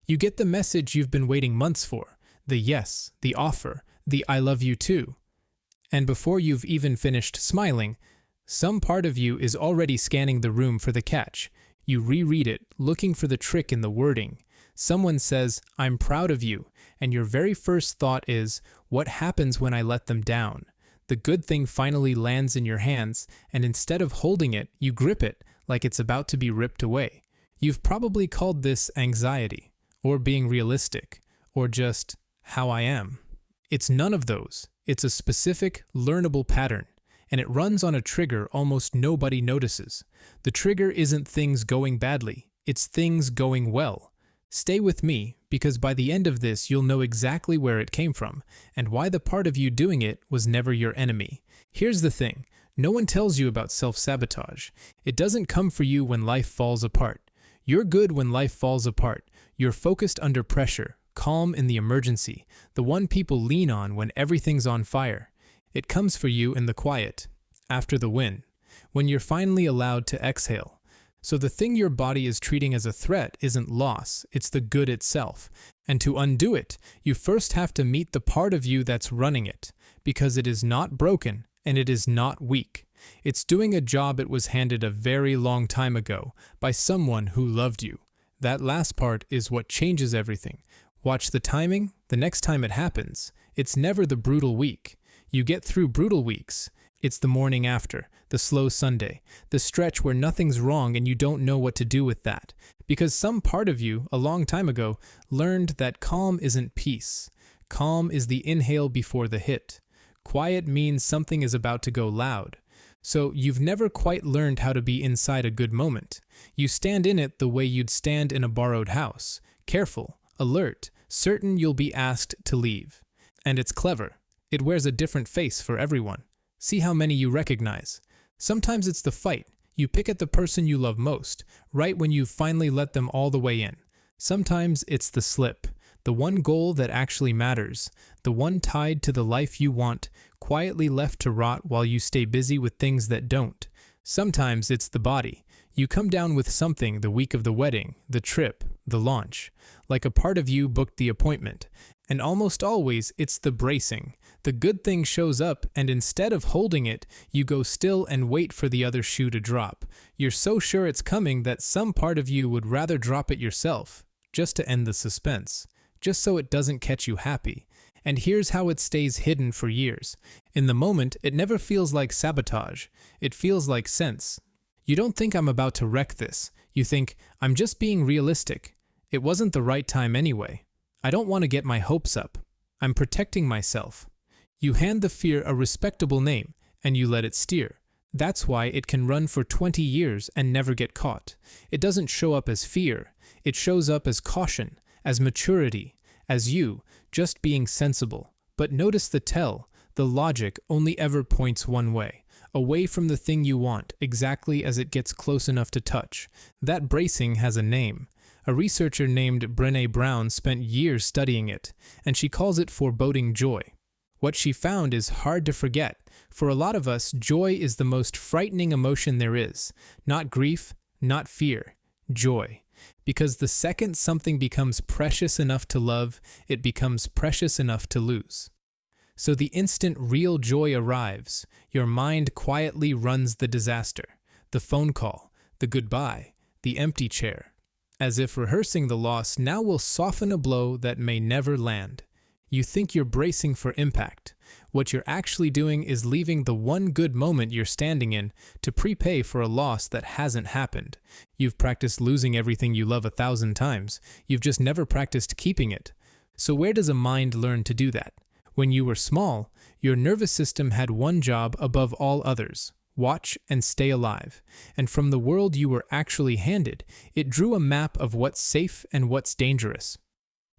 You get the message you've been waiting months for, the yes, the offer, the I love you too. And before you've even finished smiling, some part of you is already scanning the room for the catch. You reread it, looking for the trick in the wording. Someone says, "I'm proud of you," and your very first thought is, what happens when I let them down? The good thing finally lands in your hands, and instead of holding it, you grip it like it's about to be ripped away. You've probably called this anxiety, or being realistic, or just how I am. It's none of those. It's a specific, learnable pattern, and it runs on a trigger almost nobody notices. The trigger isn't things going badly, it's things going well. Stay with me, because by the end of this you'll know exactly where it came from, and why the part of you doing it was never your enemy. Here's the thing, no one tells you about self-sabotage. It doesn't come for you when life falls apart. You're good when life falls apart. You're focused under pressure, calm in the emergency, the one people lean on when everything's on fire. It comes for you in the quiet, after the win, when you're finally allowed to exhale. So the thing your body is treating as a threat isn't loss, it's the good itself. And to undo it, you first have to meet the part of you that's running it, because it is not broken and it is not weak. It's doing a job it was handed a very long time ago by someone who loved you. That last part is what changes everything. Watch the timing, the next time it happens. It's never the brutal week. You get through brutal weeks. It's the morning after, the slow Sunday, the stretch where nothing's wrong and you don't know what to do with that. Because some part of you, a long time ago, learned that calm isn't peace. Calm is the inhale before the hit. Quiet means something is about to go loud. So you've never quite learned how to be inside a good moment. You stand in it the way you'd stand in a borrowed house. Careful, alert, certain you'll be asked to leave. And it's clever. It wears a different face for everyone. See how many you recognize. Sometimes it's the fight. You pick at the person you love most, right when you've finally let them all the way in. Sometimes it's the slip, the one goal that actually matters, the one tied to the life you want, quietly left to rot while you stay busy with things that don't. Sometimes it's the body. You come down with something the week of the wedding, the trip, the launch. Like a part of you booked the appointment. And almost always, it's the bracing. The good thing shows up, and instead of holding it, you go still and wait for the other shoe to drop. You're so sure it's coming that some part of you would rather drop it yourself, just to end the suspense, just so it doesn't catch you happy. And here's how it stays hidden for years. In the moment, it never feels like sabotage. It feels like sense. You don't think I'm about to wreck this. You think, I'm just being realistic. It wasn't the right time anyway. I don't want to get my hopes up. I'm protecting myself. You hand the fear a respectable name, and you let it steer. That's why it can run for 20 years and never get caught. It doesn't show up as fear. It shows up as caution, as maturity, as you, just being sensible. But notice the tell. The logic only ever points one way, away from the thing you want, exactly as it gets close enough to touch. That bracing has a name. A researcher named Brené Brown spent years studying it, and she calls it foreboding joy. What she found is hard to forget. For a lot of us, joy is the most frightening emotion there is. Not grief, not fear, joy. Because the second something becomes precious enough to love, it becomes precious enough to lose. So the instant real joy arrives, your mind quietly runs the disaster, the phone call, the goodbye, the empty chair. As if rehearsing the loss now will soften a blow that may never land. You think you're bracing for impact. What you're actually doing is leaving the one good moment you're standing in to prepay for a loss that hasn't happened. You've practiced losing everything you love 1,000 times. You've just never practiced keeping it. So where does a mind learn to do that? When you were small, your nervous system had one job above all others. Watch and stay alive. And from the world you were actually handed, it drew a map of what's safe and what's dangerous.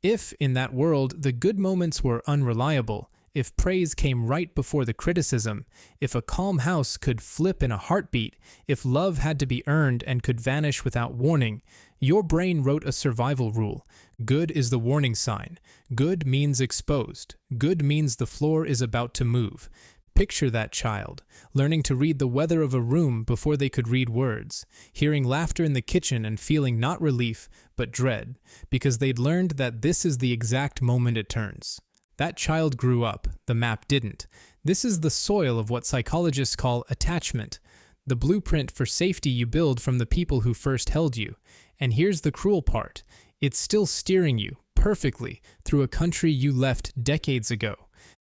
If, in that world, the good moments were unreliable, if praise came right before the criticism, if a calm house could flip in a heartbeat, if love had to be earned and could vanish without warning, your brain wrote a survival rule. Good is the warning sign. Good means exposed. Good means the floor is about to move. Picture that child, learning to read the weather of a room before they could read words, hearing laughter in the kitchen and feeling not relief, but dread, because they'd learned that this is the exact moment it turns. That child grew up, the map didn't. This is the soil of what psychologists call attachment, the blueprint for safety you build from the people who first held you. And here's the cruel part. It's still steering you, perfectly, through a country you left decades ago.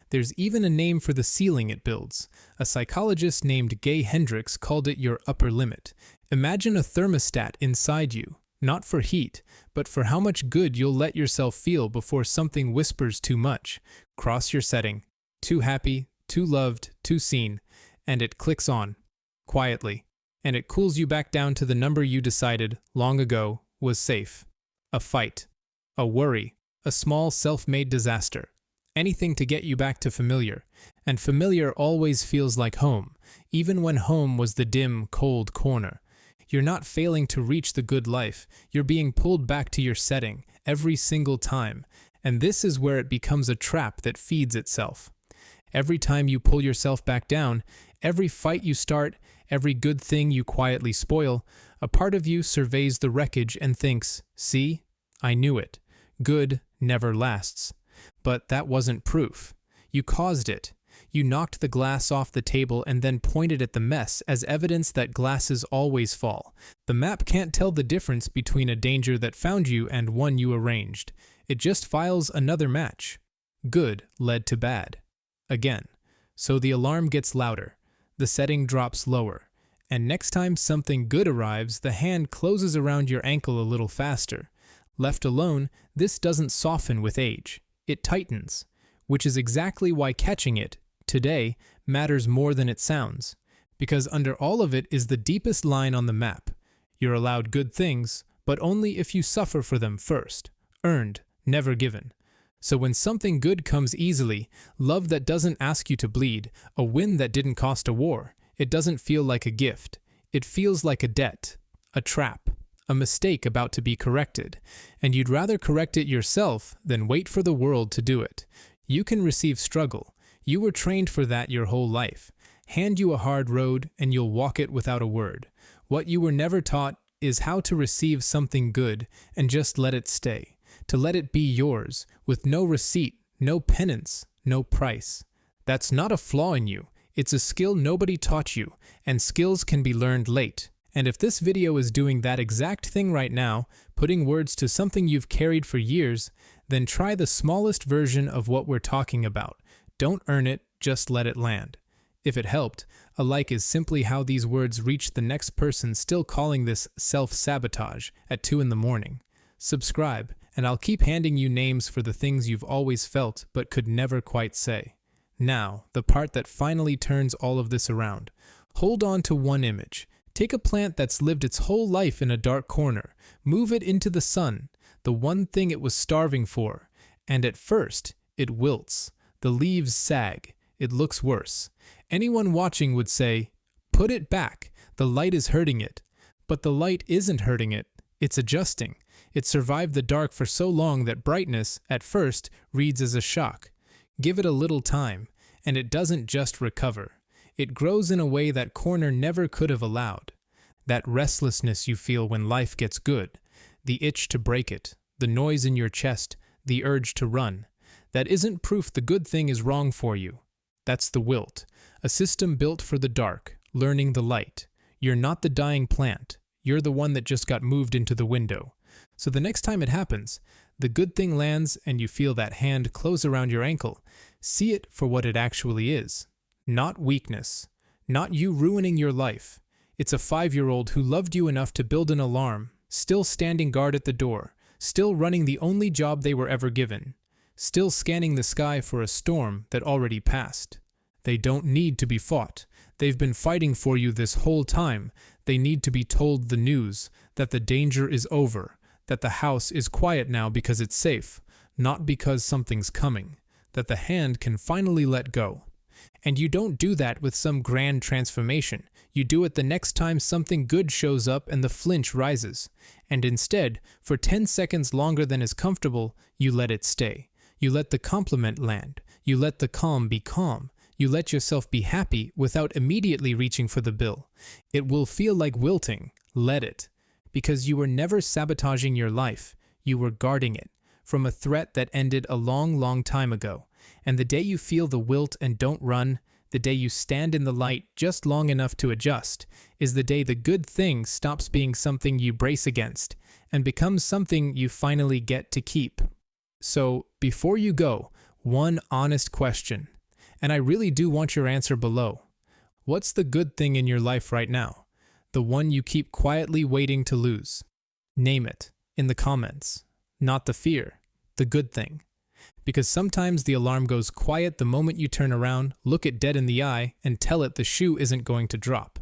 There's even a name for the ceiling it builds. A psychologist named Gay Hendricks called it your upper limit. Imagine a thermostat inside you, not for heat, but for how much good you'll let yourself feel before something whispers too much. Cross your setting. Too happy, too loved, too seen, and it clicks on, quietly, and it cools you back down to the number you decided, long ago, was safe. A fight, a worry, a small self-made disaster. Anything to get you back to familiar. And familiar always feels like home, even when home was the dim, cold corner. You're not failing to reach the good life. You're being pulled back to your setting every single time. And this is where it becomes a trap that feeds itself. Every time you pull yourself back down, every fight you start, every good thing you quietly spoil, a part of you surveys the wreckage and thinks, "See, I knew it. Good never lasts." But that wasn't proof. You caused it. You knocked the glass off the table and then pointed at the mess as evidence that glasses always fall. The map can't tell the difference between a danger that found you and one you arranged. It just files another match. Good led to bad. Again. So the alarm gets louder. The setting drops lower. And next time something good arrives, the hand closes around your ankle a little faster. Left alone, this doesn't soften with age. It tightens, which is exactly why catching it, today, matters more than it sounds. Because under all of it is the deepest line on the map. You're allowed good things, but only if you suffer for them first. Earned, never given. So when something good comes easily, love that doesn't ask you to bleed, a win that didn't cost a war, it doesn't feel like a gift. It feels like a debt, a trap, a mistake about to be corrected, and you'd rather correct it yourself than wait for the world to do it. You can receive struggle. You were trained for that your whole life. Hand you a hard road and you'll walk it without a word. What you were never taught is how to receive something good and just let it stay. To let it be yours, with no receipt, no penance, no price. That's not a flaw in you. It's a skill nobody taught you, and skills can be learned late. And if this video is doing that exact thing right now, putting words to something you've carried for years, then try the smallest version of what we're talking about. Don't earn it, just let it land. If it helped, a like is simply how these words reach the next person still calling this self-sabotage at 2 in the morning. Subscribe, and I'll keep handing you names for the things you've always felt but could never quite say. Now, the part that finally turns all of this around. Hold on to one image. Take a plant that's lived its whole life in a dark corner, move it into the sun, the one thing it was starving for, and at first, it wilts. The leaves sag. It looks worse. Anyone watching would say, "Put it back. The light is hurting it." But the light isn't hurting it. It's adjusting. It survived the dark for so long that brightness, at first, reads as a shock. Give it a little time, and it doesn't just recover. It grows in a way that corner never could have allowed. That restlessness you feel when life gets good, the itch to break it, the noise in your chest, the urge to run, that isn't proof the good thing is wrong for you. That's the wilt, a system built for the dark, learning the light. You're not the dying plant. You're the one that just got moved into the window. So the next time it happens, the good thing lands and you feel that hand close around your ankle, see it for what it actually is. Not weakness. Not you ruining your life. It's a 5-year-old who loved you enough to build an alarm, still standing guard at the door, still running the only job they were ever given, still scanning the sky for a storm that already passed. They don't need to be fought. They've been fighting for you this whole time. They need to be told the news, that the danger is over, that the house is quiet now because it's safe, not because something's coming, that the hand can finally let go. And you don't do that with some grand transformation. You do it the next time something good shows up and the flinch rises. And instead, for 10 seconds longer than is comfortable, you let it stay. You let the compliment land. You let the calm be calm. You let yourself be happy without immediately reaching for the bill. It will feel like wilting. Let it. Because you were never sabotaging your life. You were guarding it from a threat that ended a long, long time ago. And the day you feel the wilt and don't run, the day you stand in the light just long enough to adjust, is the day the good thing stops being something you brace against and becomes something you finally get to keep. So, before you go, one honest question, and I really do want your answer below. What's the good thing in your life right now? The one you keep quietly waiting to lose? Name it in the comments. Not the fear, the good thing. Because sometimes the alarm goes quiet the moment you turn around, look it dead in the eye, and tell it the shoe isn't going to drop.